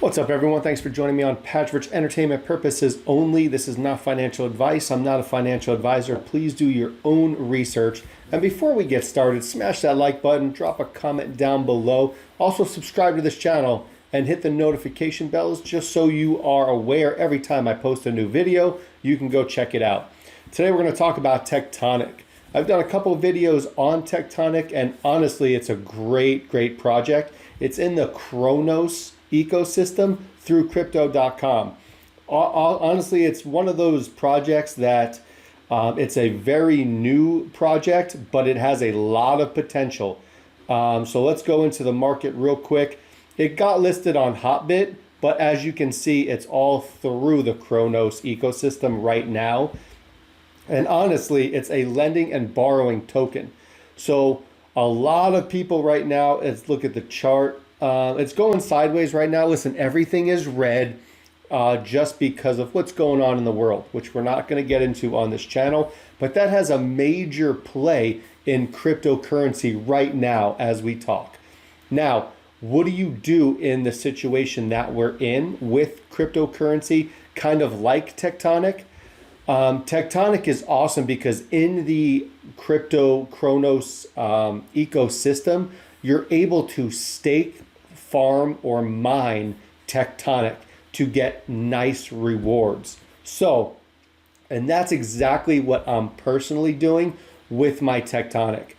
What's up, everyone? Thanks for joining me on Patchwork's entertainment purposes only. This is not financial advice. I'm not a financial advisor. Please do your own research. And before we get started, smash that like button, drop a comment down below. Also, subscribe to this channel and hit the notification bells just so you are aware every time I post a new video. You can go check it out. Today, we're going to talk about Tectonic. I've done a couple of videos on Tectonic, and honestly, it's a great project. It's in the Kronos ecosystem through crypto.com. Honestly, it's one of those projects that it's a very new project, but it has a lot of potential. So let's go into the market real quick. It got listed on Hotbit, but as you can see, it's all through the Kronos ecosystem right now. And honestly, it's a lending and borrowing token. So a lot of people right now, let's look at the chart. It's going sideways right now. Listen, everything is red just because of what's going on in the world, which we're not going to get into on this channel. But that has a major play in cryptocurrency right now as we talk. Now, what do you do in the situation that we're in with cryptocurrency, kind of like Tectonic? Tectonic is awesome because in the crypto Kronos ecosystem, you're able to stake, farm, or mine Tectonic to get nice rewards. So, and that's exactly what I'm personally doing with my Tectonic.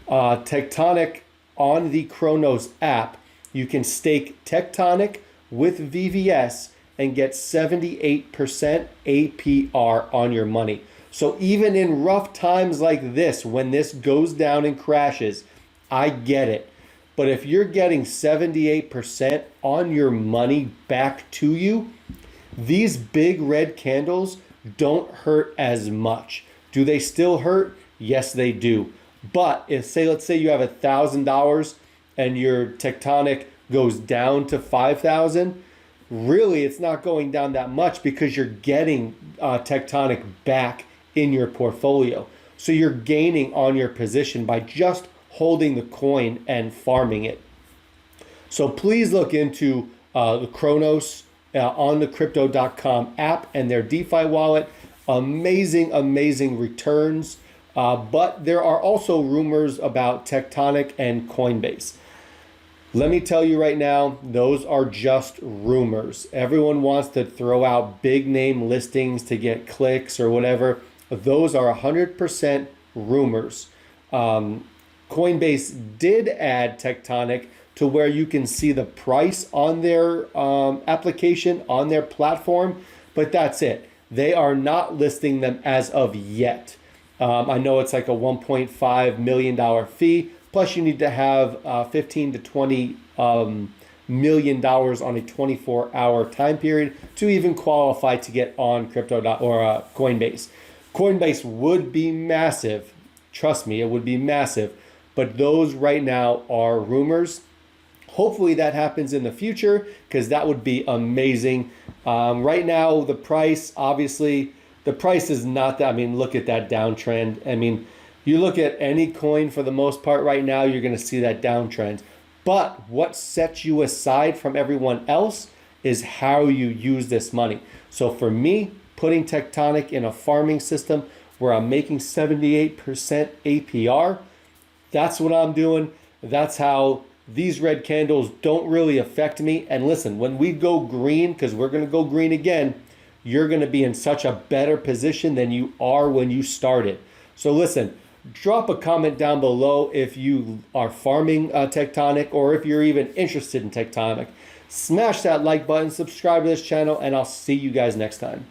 Tectonic on the Kronos app, you can stake Tectonic with VVS and get 78% APR on your money. So even in rough times like this, when this goes down and crashes, I get it. But if you're getting 78% on your money back to you, these big red candles don't hurt as much. Do they still hurt? Yes, they do. But if let's say you have $1,000 and your Tectonic goes down to 5,000, really it's not going down that much because you're getting Tectonic back in your portfolio. So you're gaining on your position by just holding the coin and farming it. So please look into the Kronos on the crypto.com app and their DeFi wallet. Amazing returns. But there are also rumors about Tectonic and Coinbase. Let me tell you right now, those are just rumors. Everyone wants to throw out big name listings to get clicks or whatever. Those are 100% rumors. Coinbase did add Tectonic to where you can see the price on their application, on their platform, but that's it. They are not listing them as of yet. I know it's like a $1.5 million fee, plus you need to have 15 to 20 million dollars on a 24-hour time period to even qualify to get on Coinbase. Coinbase would be massive. Trust me, it would be massive. But those right now are rumors. Hopefully that happens in the future because that would be amazing. Right now, the price, obviously, the price is not that. I mean, look at that downtrend. I mean, you look at any coin for the most part right now, you're going to see that downtrend. But what sets you aside from everyone else is how you use this money. So for me, putting Tectonic in a farming system where I'm making 78% APR, that's what I'm doing. That's how these red candles don't really affect me. And listen, when we go green, because we're going to go green again, you're going to be in such a better position than you are when you started. So listen, drop a comment down below if you are farming Tectonic or if you're even interested in Tectonic. Smash that like button, subscribe to this channel, and I'll see you guys next time.